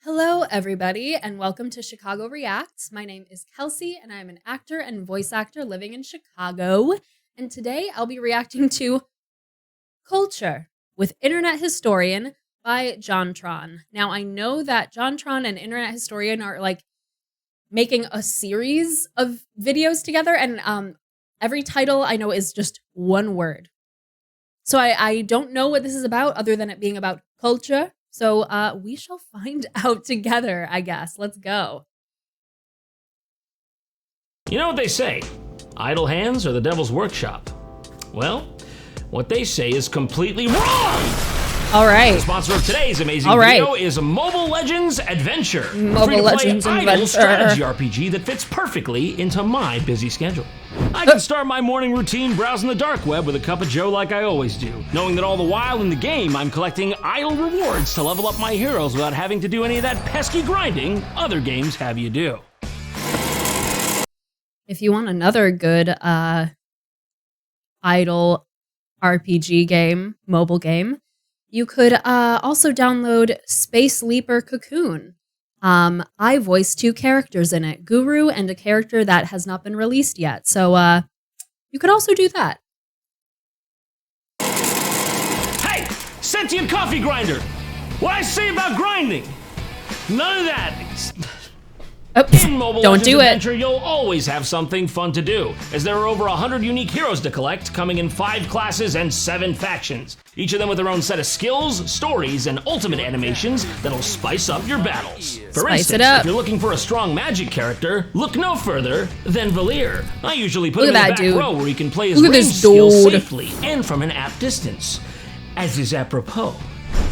Hello, everybody, and welcome to Chicago Reacts. My name is Kelsey, and I'm an actor and voice actor living in Chicago. And today I'll be reacting to Culture with Internet Historian by JonTron. Now, I know that JonTron and Internet Historian are making a series of videos together, and every title I know is just one word. So I don't know what this is about other than it being about culture. So we shall find out together, I guess. Let's go. You know what they say? Idle hands are the devil's workshop. Well, what they say is completely wrong! All right. The sponsor of today's amazing video is Mobile Legends Adventure. Mobile Legends idle Adventure. strategy RPG that fits perfectly into my busy schedule. I can start my morning routine browsing the dark web with a cup of joe like I always do, knowing that all the while in the game I'm collecting idle rewards to level up my heroes without having to do any of that pesky grinding other games have you do. If you want another good idle RPG game, mobile game, you could also download Space Leaper Cocoon. I voiced two characters in it, Guru and a character that has not been released yet. So you could also do that. Hey, sentient coffee grinder! What I say about grinding? None of that. In Mobile Don't Legends do it. Adventure, you'll always have something fun to do, as there are over 100 unique heroes to collect, coming in 5 classes and 7 factions. Each of them with their own set of skills, stories, and ultimate animations that'll spice up your battles. For instance, if you're looking for a strong magic character, look no further than Valir. I usually put him in the back row where he can play his range skills safely and from an apt distance, as is apropos.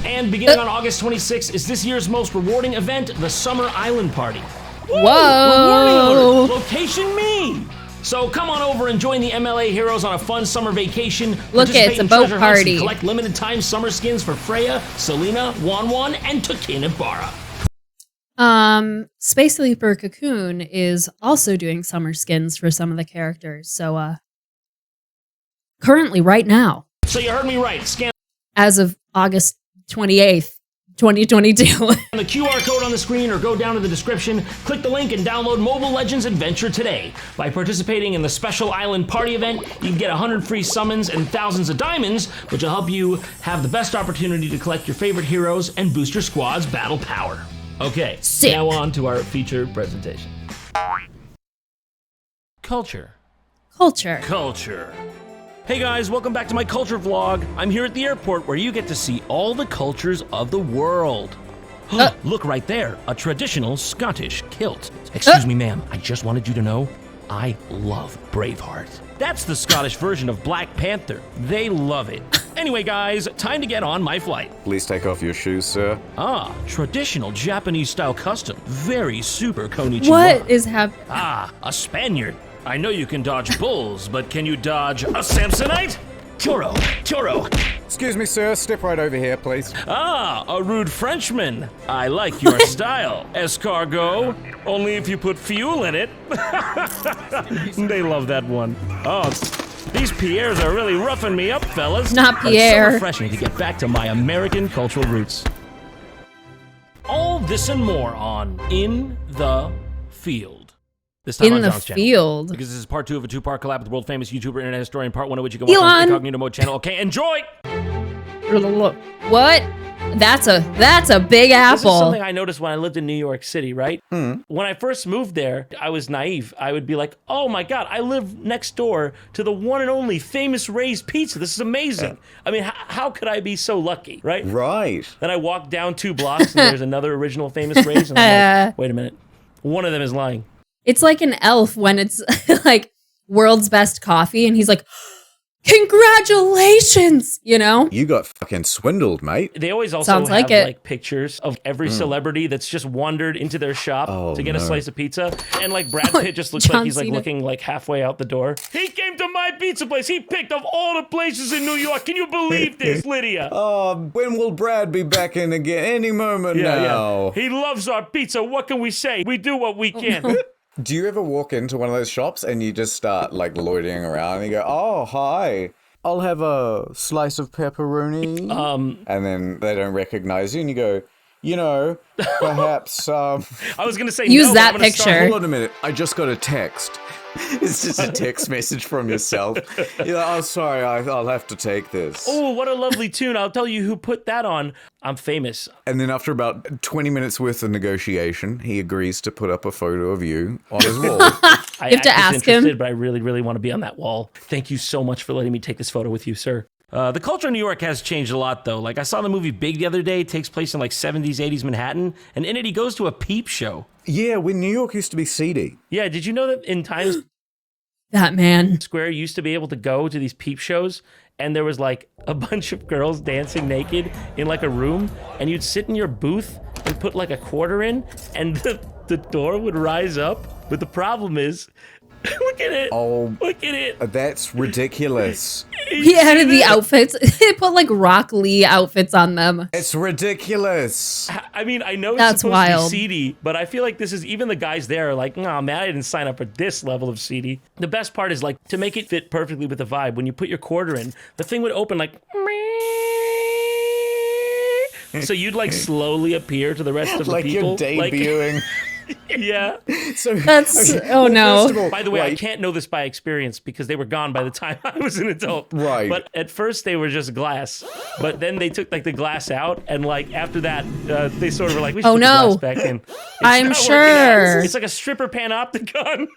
And beginning on August 26th is this year's most rewarding event, the Summer Island Party. Whoa! Location me! So come on over and join the MLA heroes on a fun summer vacation. Look, it's a boat party. Collect limited time summer skins for Freya, Selena, Wanwan, and Tukinabara. Space Leaper Cocoon is also doing summer skins for some of the characters. So currently, right now. So you heard me right. Scan as of August 28th. 2022. the QR code on the screen or go down to the description, click the link and download Mobile Legends Adventure today. By participating in the Special Island Party event, you can get 100 free summons and thousands of diamonds, which will help you have the best opportunity to collect your favorite heroes and boost your squad's battle power. Okay, now on to our feature presentation. Culture. Culture. Hey guys, welcome back to my culture vlog. I'm here at the airport where you get to see all the cultures of the world. Look right there, a traditional Scottish kilt. Excuse me, ma'am, I just wanted you to know, I love Braveheart. That's the Scottish version of Black Panther. They love it. Anyway guys, time to get on my flight. Please take off your shoes, sir. Ah, traditional Japanese style custom. Very super konnichiwa. What is happening? Ah, a Spaniard. I know you can dodge bulls, but can you dodge a Samsonite? Toro. Excuse me, sir. Step right over here, please. Ah, a rude Frenchman. I like your style. Escargot, only if you put fuel in it. They love that one. Oh, these Pierres are really roughing me up, fellas. Not Pierre. It's so refreshing to get back to my American cultural roots. All this and more on In the Field. This time on John's channel. Because this is part 2 of a 2-part collab with world famous YouTuber Internet Historian, part 1 of which you can watch on the Incognito mode channel. Okay, enjoy! What? That's a big apple. This is something I noticed when I lived in New York City, right? When I first moved there, I was naive. I would be like, oh my God, I live next door to the one and only famous Ray's Pizza. This is amazing. I mean, how could I be so lucky, right? Right. Then I walked down 2 blocks and there's another original famous Ray's, and I'm like, wait a minute. One of them is lying. It's like an elf when it's like world's best coffee and he's like, congratulations, you know? You got fucking swindled, mate. They always also have like pictures of every celebrity that's just wandered into their shop to get a slice of pizza. And like Brad Pitt just looks like he's like looking like halfway out the door. He came to my pizza place. He picked of all the places in New York. Can you believe this, Lydia? When will Brad be back in again? Any moment now. Yeah. He loves our pizza. What can we say? We do what we can. Do you ever walk into one of those shops and you just start like loitering around and you go, oh, hi, I'll have a slice of pepperoni. And then they don't recognize you and you go, you know, perhaps. I was gonna say Use no, that but I'm gonna start- picture. Hold on a minute. I just got a text. It's just a text message from yourself. You're like, oh, sorry, I'll have to take this. Oh, what a lovely tune. I'll tell you who put that on. I'm famous. And then after about 20 minutes worth of negotiation, he agrees to put up a photo of you on his wall. I You have to act ask him. disinterested, but I really, really want to be on that wall. Thank you so much for letting me take this photo with you, sir. The culture in New York has changed a lot, though. Like, I saw the movie Big the other day. It takes place in, like, 70s, 80s Manhattan. And in it, he goes to a peep show. Yeah, when New York used to be seedy. Yeah, did you know that in Times That man. Square, you used to be able to go to these peep shows, and there was, like, a bunch of girls dancing naked in, like, a room, and you'd sit in your booth and put, like, a quarter in, and the door would rise up. But the problem is... Look at it. Oh, look at it. That's ridiculous. He added the outfits. They put like Rock Lee outfits on them. It's ridiculous. I mean, I know it's That's supposed wild. to be seedy, but I feel like this is even the guys there are like, nah, man, I didn't sign up for this level of seedy. The best part is like to make it fit perfectly with the vibe. When you put your quarter in, the thing would open like. So you'd like slowly appear to the rest of the Like people. you're debuting. Yeah. So That's oh no. first of all, By the way, I wait, can't know this by experience because they were gone by the time I was an adult. Right. But at first they were just glass. But then they took like the glass out, and like after that, they sort of were like, we should Oh, put no. the glass back in. It's I'm not working out. sure. It's like a stripper panopticon.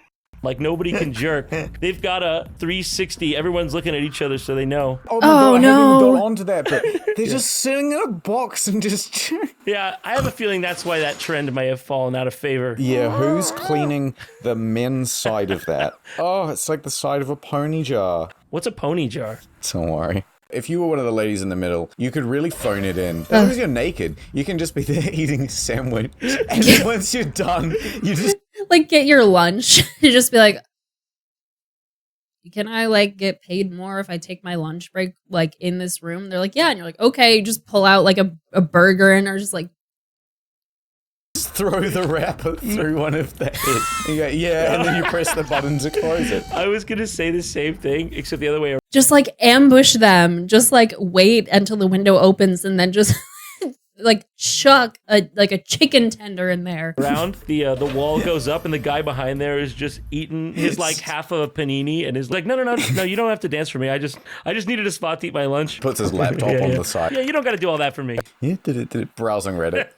Like nobody can jerk. They've got a 360. Everyone's looking at each other so they know. oh my Oh, god, I haven't no. even got onto that, but they're just sitting in a box and just... Yeah, I have a feeling that's why that trend may have fallen out of favor. Yeah, who's cleaning the men's side of that? Oh, it's like the side of a pony jar. What's a pony jar? Don't worry. If you were one of the ladies in the middle, you could really phone it in. As long as you're naked, you can just be there eating a sandwich. And then once you're done, you just... Like get your lunch. You just be like, can I like get paid more if I take my lunch break like in this room? They're like, yeah, and you're like, okay, just pull out like a burger and are just like throw the wrapper through one of the heads. You go, yeah, and then you press the button to close it. I was gonna say the same thing, except the other way around. just like ambush them. Just like wait until the window opens and then just like chuck a chicken tender in there. The wall goes up and the guy behind there is just eating his like half of a panini and is like, no, you don't have to dance for me. I just needed a spot to eat my lunch. Puts his laptop on the side. Yeah, you don't got to do all that for me. Yeah, did it. Browsing Reddit.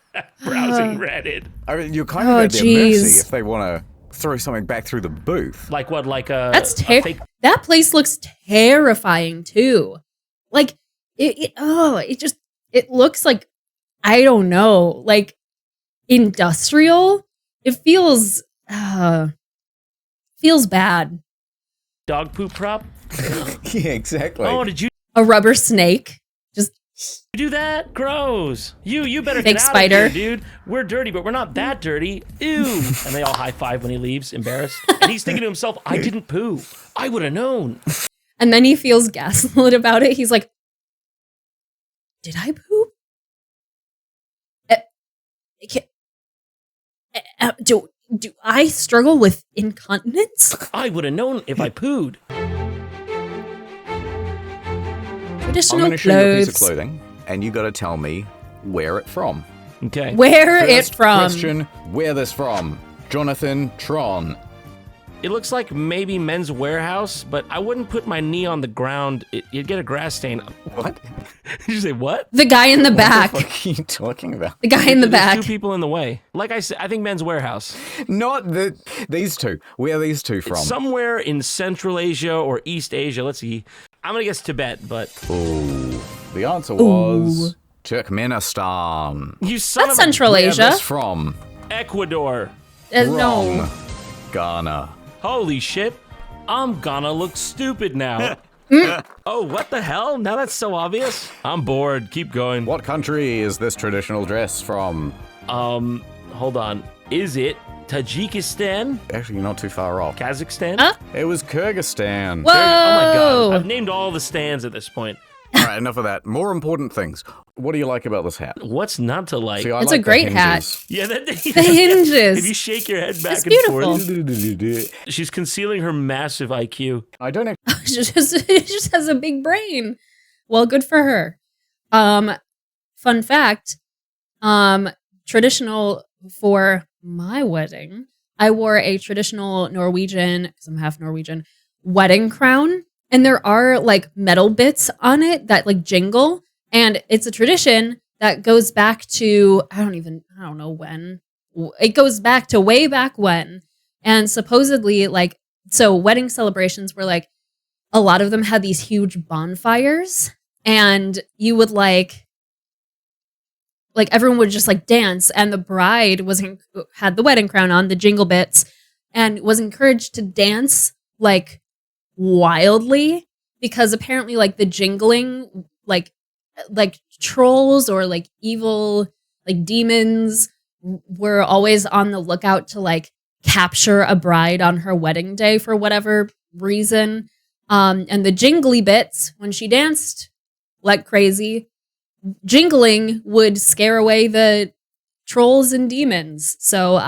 Browsing Reddit. I mean, you're kind of Oh, at their mercy jeez. if they want to throw something back through the booth. Like what? Like a That's a fake. that place looks terrifying too. Like it looks like, I don't know, like industrial. It feels bad. dog poop prop. Yeah, exactly. Oh, did you A rubber snake. Just do that? Gross. You better Fake get out spider. of here, dude. We're dirty, but we're not that dirty. Ew. And they all high five when he leaves, embarrassed. And he's thinking to himself, I didn't poo. I would have known. and then he feels gaslit about it. He's like, did I poop? Do I struggle with incontinence? I would have known if I pooed. I'm Traditional going to show you a piece of clothes. clothing, and you got to tell me where it from. Okay. Where it First from? question, where this from? Jonathan Tron. It looks like maybe Men's Warehouse, but I wouldn't put my knee on the ground. You'd get a grass stain. What? Did you say what? The guy in the back. What the fuck are you talking about? The guy in the There's back. two people in the way. Like I said, I think Men's Warehouse. Not these two. Where are these two from? Somewhere in Central Asia or East Asia. Let's see. I'm going to guess Tibet, but... Ooh. The answer was Turkmenistan. You son That's of a... Central Where Asia. this from? Ecuador. Wrong. No. Ghana. Holy shit. I'm gonna look stupid now. Oh, what the hell? Now that's so obvious. I'm bored. Keep going. What country is this traditional dress from? Hold on. Is it Tajikistan? Actually, you're not too far off. Kazakhstan? Huh? It was Kyrgyzstan. Whoa. Oh my god. I've named all the stands at this point. All right, enough of that. More important things. What do you like about this hat? What's not to like? See, I It's like a great the hat. hinges. Yeah, that The hinges. If you shake your head back It's and beautiful. forth, she's concealing her massive IQ. I don't it just has a big brain. Well, good for her. Fun fact, Traditional for my wedding, I wore a traditional Norwegian, because I'm half Norwegian, wedding crown. And there are like metal bits on it that like jingle. And it's a tradition that goes back to, I don't know when. It goes back to way back when. And supposedly, like, so wedding celebrations were like, a lot of them had these huge bonfires. And you would like everyone would just like dance, and the bride had the wedding crown on, the jingle bits, and was encouraged to dance like wildly, because apparently like the jingling, like trolls or like evil like demons were always on the lookout to like capture a bride on her wedding day for whatever reason. And the jingly bits, when she danced like crazy, jingling would scare away the trolls and demons. So,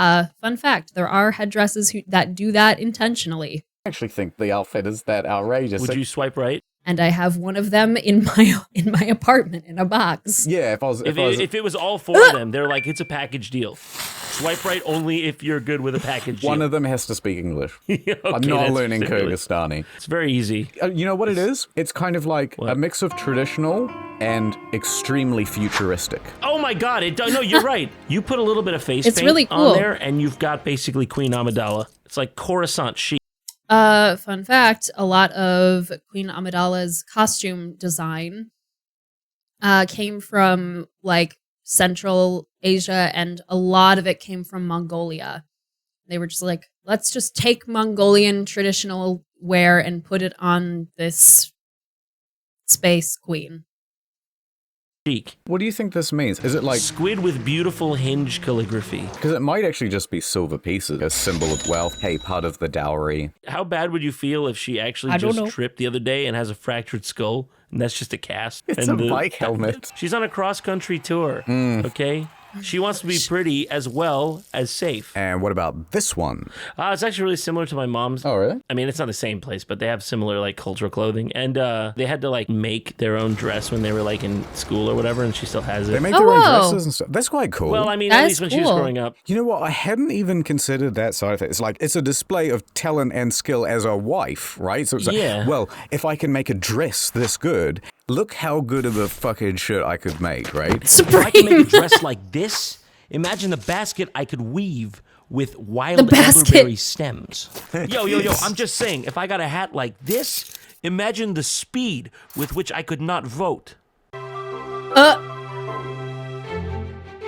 fun fact, there are headdresses that do that intentionally. I actually think the outfit is that outrageous. Would you swipe right? And I have one of them in my apartment in a box. Yeah, if it was all four of them, they're like, it's a package deal. Swipe right only if you're good with a package deal. One of them has to speak English. Okay, I'm not learning Kyrgyzstani. It's very easy. You know what it is? It's kind of like a mix of traditional and extremely futuristic. Oh my god, no, you're right. You put a little bit of face It's paint really cool. on there, and you've got basically Queen Amidala. It's like Coruscant chic. Fun fact, a lot of Queen Amidala's costume design came from like Central Asia, and a lot of it came from Mongolia. They were just like, let's just take Mongolian traditional wear and put it on this space queen. Chic. What do you think this means? Is it like squid with beautiful hinge calligraphy? Because it might actually just be silver pieces, a symbol of wealth, hey, part of the dowry. How bad would you feel if she actually just tripped the other day and has a fractured skull, and that's just a cast? It's a bike helmet. She's on a cross-country tour, okay? She wants to be pretty as well as safe. And what about this one? It's actually really similar to my mom's. Oh, really? I mean, it's not the same place, but they have similar like cultural clothing. And they had to like make their own dress when they were like in school or whatever, and she still has it. They make their own dresses and stuff. That's quite cool. Well, I mean, at least when she was growing up. You know what? I hadn't even considered that side of it. It's like, it's a display of talent and skill as a wife, right? So it's like, well, if I can make a dress this good, look how good of a fucking shit I could make, right? If I can make a dress like this, imagine the basket I could weave with wild elderberry stems. Yo, I'm just saying, if I got a hat like this, imagine the speed with which I could not vote. Oh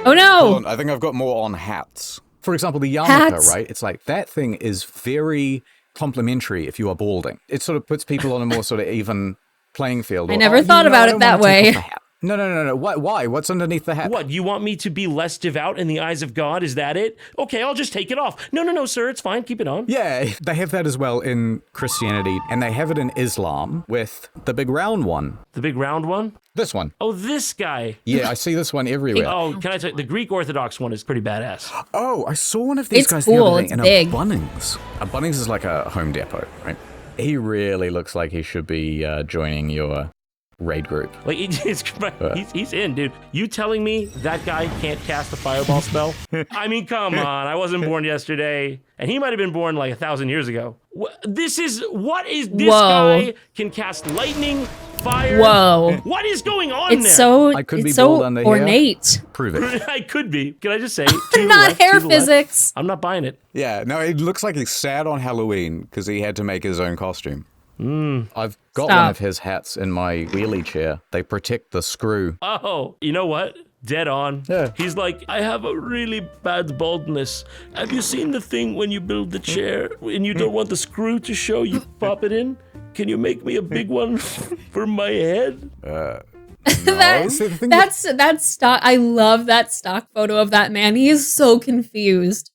no! Hold on, I think I've got more on hats. For example, the yarmulke, right? It's like, that thing is very complimentary if you are balding. It sort of puts people on a more sort of even playing field. I never thought about it that way. No. Why? What's underneath the hat? What, you want me to be less devout in the eyes of God? Is that it? Okay, I'll just take it off. No, sir, it's fine. Keep it on. Yeah, they have that as well in Christianity, and they have it in Islam with the big round one. The big round one? This one. Oh, this guy. Yeah, I see this one everywhere. Oh, can I tell you, the Greek Orthodox one is pretty badass. Oh, I saw one of these guys the other day in a Bunnings. A Bunnings is like a Home Depot, right? He really looks like he should be joining your raid group. Like, he's in, dude. You telling me that guy can't cast a fireball spell? I mean, come on. I wasn't born yesterday, and he might have been born like 1,000 years ago. This guy can cast lightning, fire. Whoa. What is going on there? I could it's be so bald under ornate. Here. Prove it. I could be. Can I just say? Not hair physics. I'm not buying it. Yeah, no, it looks like he's sad on Halloween because he had to make his own costume. I've got one of his hats in my wheelie chair. They protect the screw. Oh, you know what? Dead on. Yeah. He's like, I have a really bad baldness. Have you seen the thing when you build the chair and you don't want the screw to show, you pop it in? Can you make me a big one for my head? No. That's stock. I love that stock photo of that man. He is so confused.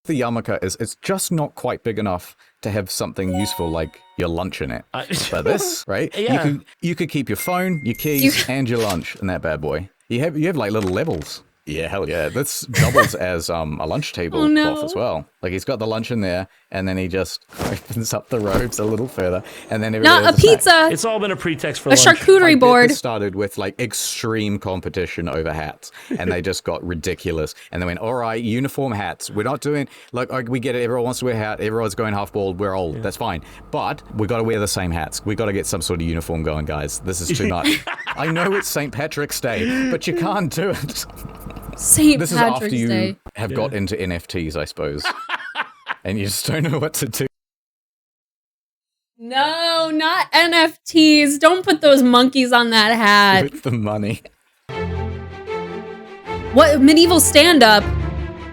The yarmulke it's just not quite big enough to have something useful like your lunch in it. But this, right? Yeah. You could keep your phone, your keys, and your lunch in that bad boy. You have like little levels. Yeah, hell yeah. This doubles as a lunch table cloth as well. Like, he's got the lunch in there, and then he just opens up the robes a little further, and then not a pizza. It's all been a pretext for a lunch. Charcuterie board. This started with like extreme competition over hats, and they just got ridiculous. And they went, all right, uniform hats. We're not doing like we get it. Everyone wants to wear a hat. Everyone's going half bald. We're old. That's fine. But we got to wear the same hats. We got to get some sort of uniform going, guys. This is too much. I know it's St. Patrick's Day, but you can't do it. St. This Patrick's is after Day. you have got into NFTs, I suppose, and you just don't know what to do. No, not NFTs. Don't put those monkeys on that hat. With the money. What medieval stand-up?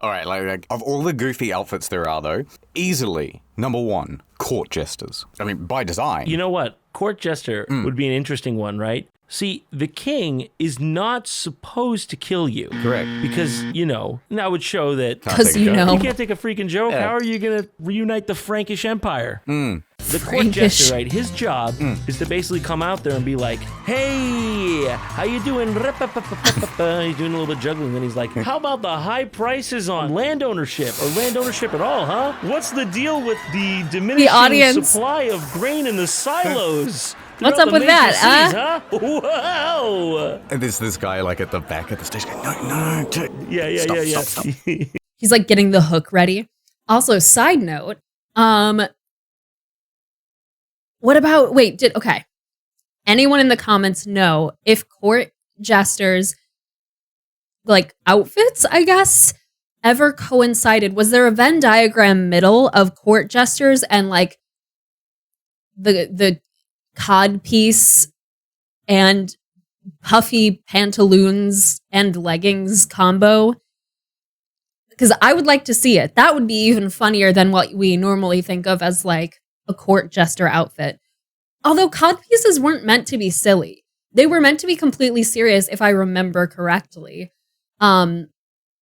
All right, like of all the goofy outfits there are, though, easily number one, court jesters. I mean, by design. You know what? Court jester would be an interesting one, right? See, the king is not supposed to kill you. Correct. Because, that would show that... Because You can't take a freaking joke. Yeah. How are you going to reunite the Frankish Empire? The court jester, right? His job is to basically come out there and be like, hey, how you doing? He's doing a little bit of juggling. Then he's like, how about the high prices on land ownership or land ownership at all, huh? What's the deal with the diminishing supply of grain in the silos? What's up with that, huh? Wow! And there's this guy like at the back of the stage going, no. Stop. He's like getting the hook ready. Also, side note, what about, okay. Anyone in the comments know if court jesters, like outfits, I guess, ever coincided? Was there a Venn diagram middle of court jesters and like the cod piece and puffy pantaloons and leggings combo? Because I would like to see it. That would be even funnier than what we normally think of as like a court jester outfit. Although cod pieces weren't meant to be silly. They were meant to be completely serious, if I remember correctly.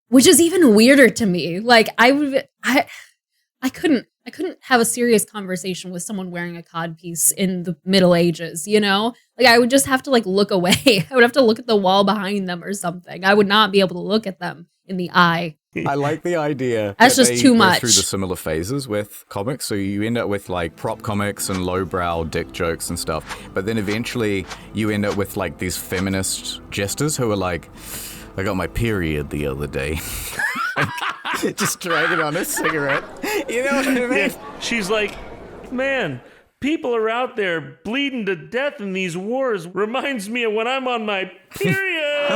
Which is even weirder to me. Like I couldn't have a serious conversation with someone wearing a cod piece in the Middle Ages, Like I would just have to like look away. I would have to look at the wall behind them or something. I would not be able to look at them in the eye. I like the idea. That's just too much. Through the similar phases with comics, so you end up with like prop comics and lowbrow dick jokes and stuff. But then eventually you end up with like these feminist jesters who are like, I got my period the other day. Just dragging on a cigarette. You know what I mean? Yeah. She's like, man, people are out there bleeding to death in these wars. Reminds me of when I'm on my period.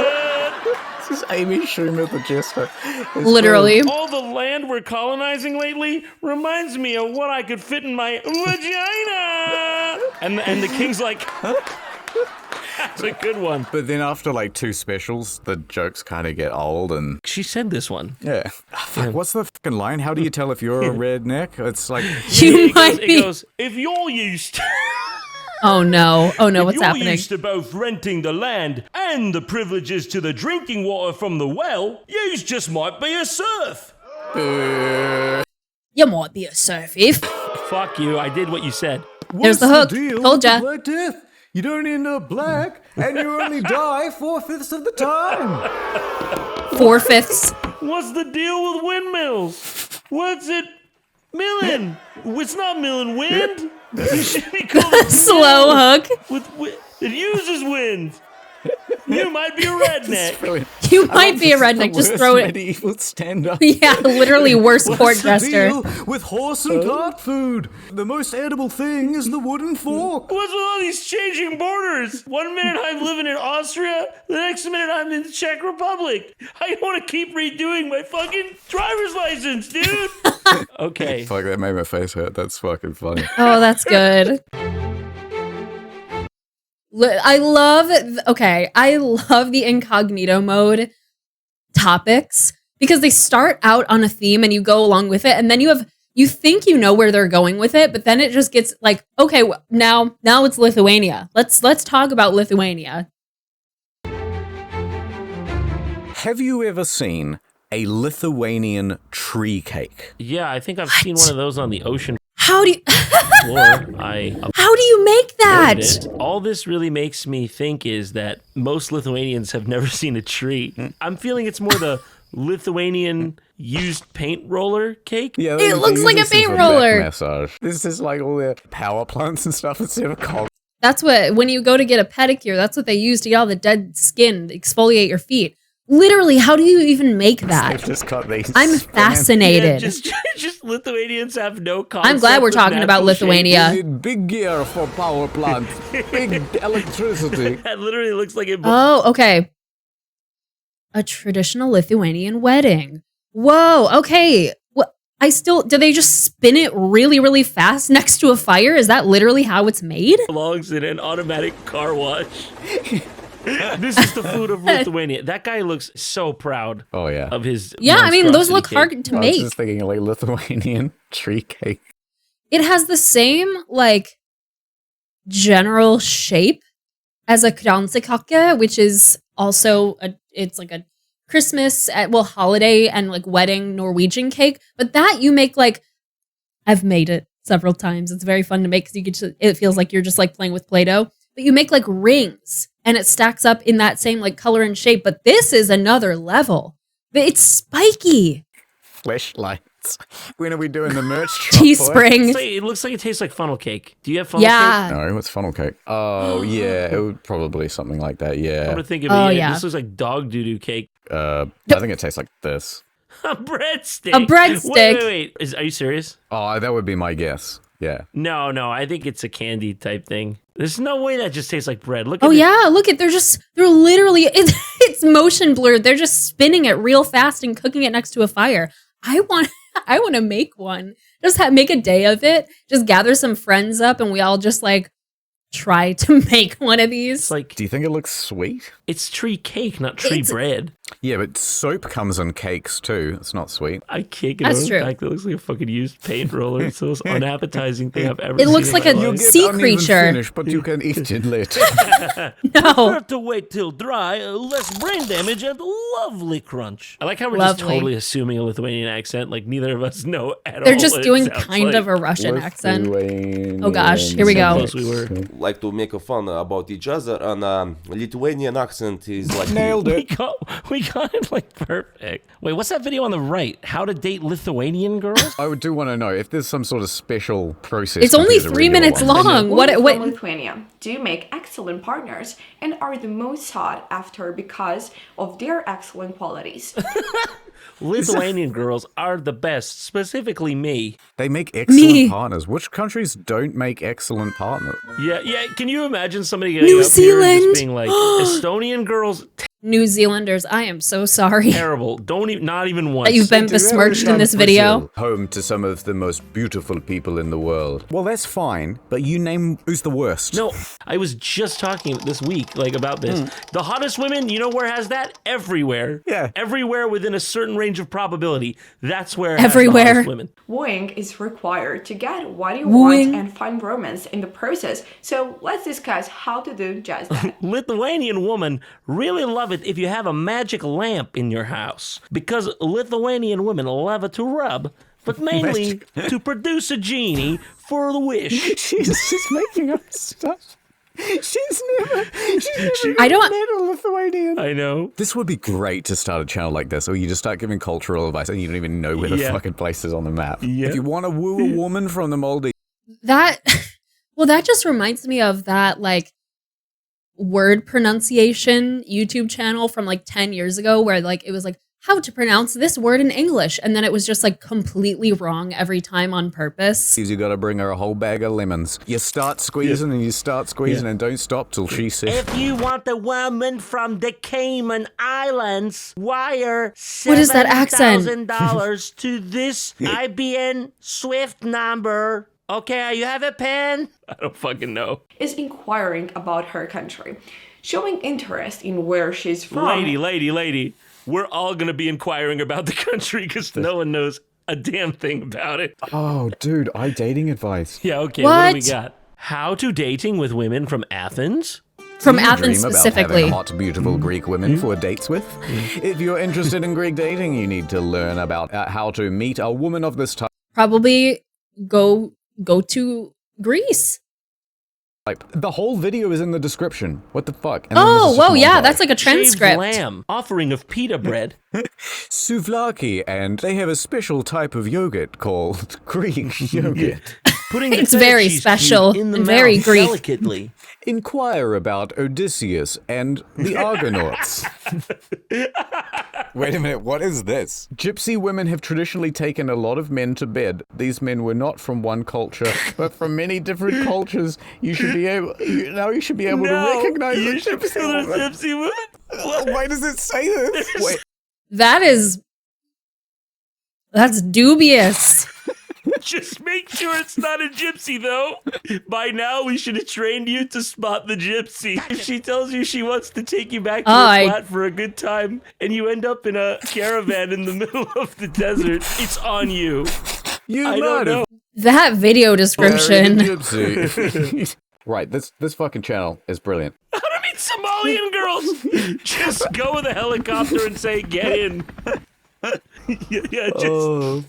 This is Amy Schumer, the jester. Literally. All the land we're colonizing lately reminds me of what I could fit in my vagina. And the king's like... That's a good one. But then after like two specials, the jokes kind of get old and... She said this one. Yeah. Fuck, what's the fucking line? How do you tell if you're a redneck? It's like... It goes, if you're used to... Oh no, what's happening? If you're used to both renting the land and the privileges to the drinking water from the well, you just might be a serf. You might be a serf if... Fuck you, I did what you said. There's the hook. Told ya. Black Death? You don't end up black, and you only die 4/5 of the time. 4/5. What's the deal with windmills? What's it milling? It's not milling wind. It should be called slow hook. It uses wind. You might be a redneck. You might be a redneck. Just throw it. Medieval stand-up. Yeah, literally worst court jester. With horse and cart food? The most edible thing is the wooden fork. What's with all these changing borders? 1 minute I'm living in Austria, the next minute I'm in the Czech Republic. I want to keep redoing my fucking driver's license, dude. Okay. Fuck, that made my face hurt. That's fucking funny. Oh, that's good. I love the incognito mode topics because they start out on a theme and you go along with it, and then you think you know where they're going with it, but then it just gets like, okay, now it's Lithuania. Let's talk about Lithuania. Have you ever seen a Lithuanian tree cake? Yeah, I think I've seen one of those on the ocean. How do you How do you make that? All this really makes me think is that most Lithuanians have never seen a tree. I'm feeling it's more the Lithuanian used paint roller cake. Yeah, It looks like a paint roller. Massage. This is like all the power plants and stuff instead of cold. That's what, when you go to get a pedicure, that's what they use to get all the dead skin, to exfoliate your feet. Literally, how do you even make that? Just cut these. I'm fascinated. Yeah, just Lithuanians have no concept. I'm glad we're talking about Lithuania. We need big gear for power plants, big electricity. That literally looks like it. Oh, okay. A traditional Lithuanian wedding. Whoa, okay. Do they just spin it really, really fast next to a fire? Is that literally how it's made? Belongs in an automatic car wash. This is the food of Lithuania. That guy looks so proud. Oh yeah. Of his. Yeah, I mean, those look cake. hard to I make. was just thinking like Lithuanian tree cake. It has the same, like, general shape as a kransekake, which is also it's like a Christmas, holiday and like wedding Norwegian cake. But that you make like, I've made it several times. It's very fun to make because it feels like you're just like playing with Play-Doh. But you make like rings and it stacks up in that same like color and shape. But this is another level. But it's spiky. Fleshlights. When are we doing the merch drop? Teespring. It looks like it tastes like funnel cake. Do you have funnel cake? No, what's funnel cake? Oh yeah, it would probably something like that. Yeah. I'm gonna think of it. Oh, Yeah. yeah. This looks like dog doo-doo cake. I think it tastes like this. A breadstick. A breadstick. Wait. Are you serious? Oh, that would be my guess. Yeah. No. I think it's a candy type thing. There's no way that just tastes like bread. Look at Oh yeah, look at they're literally it's motion blurred. They're just spinning it real fast and cooking it next to a fire. I want to make one. Just make a day of it. Just gather some friends up and we all just like try to make one of these. It's like, do you think it looks sweet? It's tree cake, not tree bread. Yeah, but soap comes in cakes too. It's not sweet. I can't get That's over true. the fact that it looks like a fucking used paint roller. It's the most unappetizing thing I've ever seen. It looks like in my a life. sea creature. Finished, but you can eat it later. No. Prefer to wait till dry, less brain damage, and lovely crunch. I like how we're just Lovely. totally assuming a Lithuanian accent. Like neither of us know at all. They're just what it doing sounds kind like. of a Russian accent. Oh gosh, here So we go. close we were. Like to make a fun about each other, and Lithuanian accent is like Nailed We it. got it like perfect. Wait, what's that video on the right? How to date Lithuanian girls? I do want to know if there's some sort of special process. It's only compared to 3 regular minutes ones. long. Women What from Lithuania do make excellent partners and are the most sought after because of their excellent qualities. Lithuanian girls are the best, specifically me. They make excellent Me. partners. Which countries don't make excellent partners? Yeah. Can you imagine somebody getting New up here and Zealand. just being like, Estonian girls, New Zealanders, I am so sorry terrible. Don't even, not even once. that you've been Do you besmirched in understand this video. Brazil, home to some of the most beautiful people in the world. Well, that's fine, but you name who's the worst. No, I was just talking this week, like, about this. The hottest women, you know where has that? Everywhere. Yeah. Everywhere within a certain range of probability. That's where it has Everywhere. the hottest women. Wooing is required to get what you Wooing. want and find romance in the process. So let's discuss how to do just that. Lithuanian women really love it if you have a magic lamp in your house, because Lithuanian women love it to rub, but mainly to produce a genie for the wish. She's making up stuff. She's never I don't- met a Lithuanian. I know. This would be great to start a channel like this, or you just start giving cultural advice and you don't even know where the Yeah. fucking place is on the map. Yeah. If you want to woo a woman from the Maldives, That just reminds me of that like word pronunciation YouTube channel from like 10 years ago where like it was like how to pronounce this word in English, and then it was just like completely wrong every time on purpose. you got to bring her a whole bag of lemons. You start squeezing and you start squeezing and don't stop till she says. If you want a woman from the Cayman Islands, wire What is that accent? $7,000 to this IBN Swift number. Okay, you have a pen? I don't fucking know. Is inquiring about her country, showing interest in where she's from. Lady. We're all going to be inquiring about the country because no one knows a damn thing about it. Oh, dude, dating advice. Yeah, okay, what do we What? got? How to dating with women from Athens? From You Athens dream specifically. about having hot, beautiful Greek women for dates with? If you're interested in Greek dating, you need to learn about how to meet a woman of this type. Probably go go to Greece. The whole video is in the description. What the fuck? And Oh, whoa, yeah, that's like a transcript. Shaved lamb, offering of pita bread. Souvlaki, and they have a special type of yogurt called Greek yogurt. Putting the It's feta very cheese special cube in the and mouth very Greek. delicately. Inquire about Odysseus and the Argonauts. Wait a minute, what is this? Gypsy women have traditionally taken a lot of men to bed. These men were not from one culture, but from many different cultures. You should be able to recognize a gypsy woman. Why does it say this? Wait. That's dubious. Just make sure it's not a gypsy, though. By now, we should have trained you to spot the gypsy. If she tells you she wants to take you back to her flat for a good time, and you end up in a caravan in the middle of the desert, it's on you. I don't know. That video description. Gypsy. Right, this fucking channel is brilliant. How to meet Somalian girls? Just go with a helicopter and say, get in. Oh,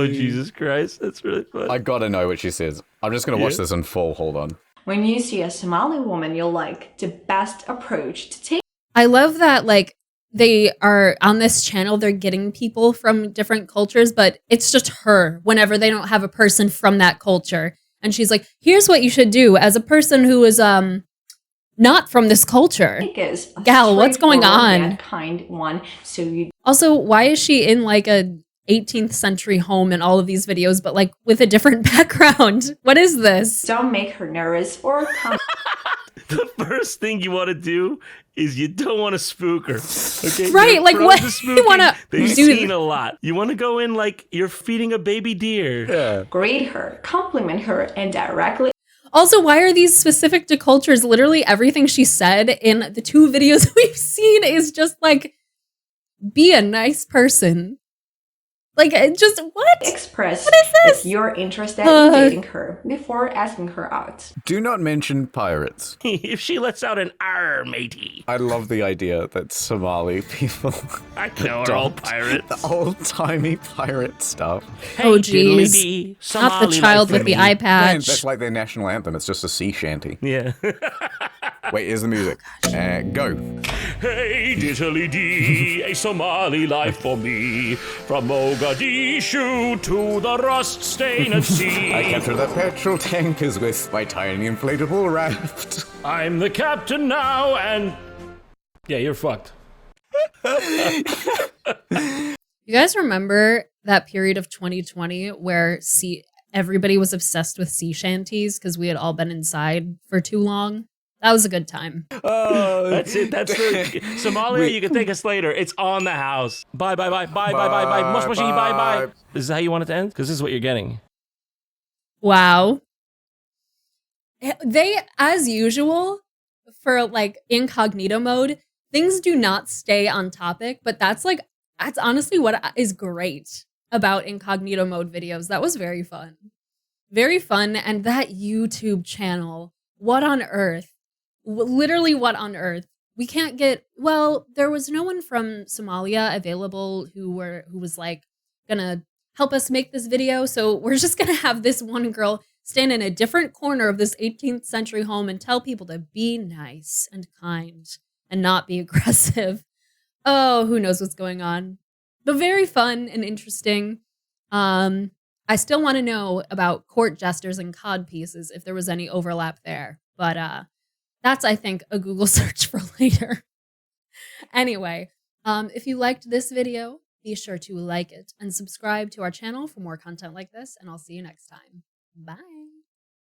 Jesus Christ. That's really fun. I gotta know what she says. I'm just gonna watch this in full. Hold on. When you see a Somali woman you like, the best approach to take. I love that, like, they are on this channel, they're getting people from different cultures, but it's just her whenever they don't have a person from that culture. And she's like, here's what you should do as a person who is not from this culture. Gal, what's going on? Kind one, so you. Also, why is she in like a 18th century home in all of these videos, but like with a different background? What is this? Don't make her nervous or come. The first thing you want to do is you don't want to spook her. Okay? Right, like what? You want to They've seen a lot. You want to go in like you're feeding a baby deer. Yeah. Greet her, compliment her, and directly. Also, why are these specific to cultures? Literally everything she said in the 2 videos we've seen is just like, be a nice person. Like, just what? Express what is this? If you're interested in dating her before asking her out. Do not mention pirates. If she lets out an "arr, matey." I love the idea that Somali people I know are all pirates. The old-timey pirate stuff. Oh, geez. Not the child with the eye patch. That's like their national anthem. It's just a sea shanty. Yeah. Wait, here's the music. Go. Hey, diddly dee, a Somali life for me. From Mogadishu to the rust-stained sea. I capture the petrol tankers with my tiny inflatable raft. I'm the captain now, and... Yeah, you're fucked. You guys remember that period of 2020 where everybody was obsessed with sea shanties because we had all been inside for too long? That was a good time. That's it. That's the Somalia. You can thank us later. It's on the house. Bye, bye, bye, bye, bye, bye, bye. Mush, mushy, bye, bye. This is how you want it to end? Because this is what you're getting. Wow. They, as usual, for like incognito mode, things do not stay on topic, but that's honestly what is great about incognito mode videos. That was very fun. Very fun. And that YouTube channel, what on earth? Literally, what on earth? We can't get, well, there was no one from Somalia available who was like gonna help us make this video. So we're just gonna have this one girl stand in a different corner of this 18th century home and tell people to be nice and kind and not be aggressive. Oh, who knows what's going on? But very fun and interesting. I still want to know about court jesters and cod pieces, if there was any overlap there. But that's, I think, a Google search for later. Anyway, if you liked this video, be sure to like it and subscribe to our channel for more content like this, and I'll see you next time. Bye.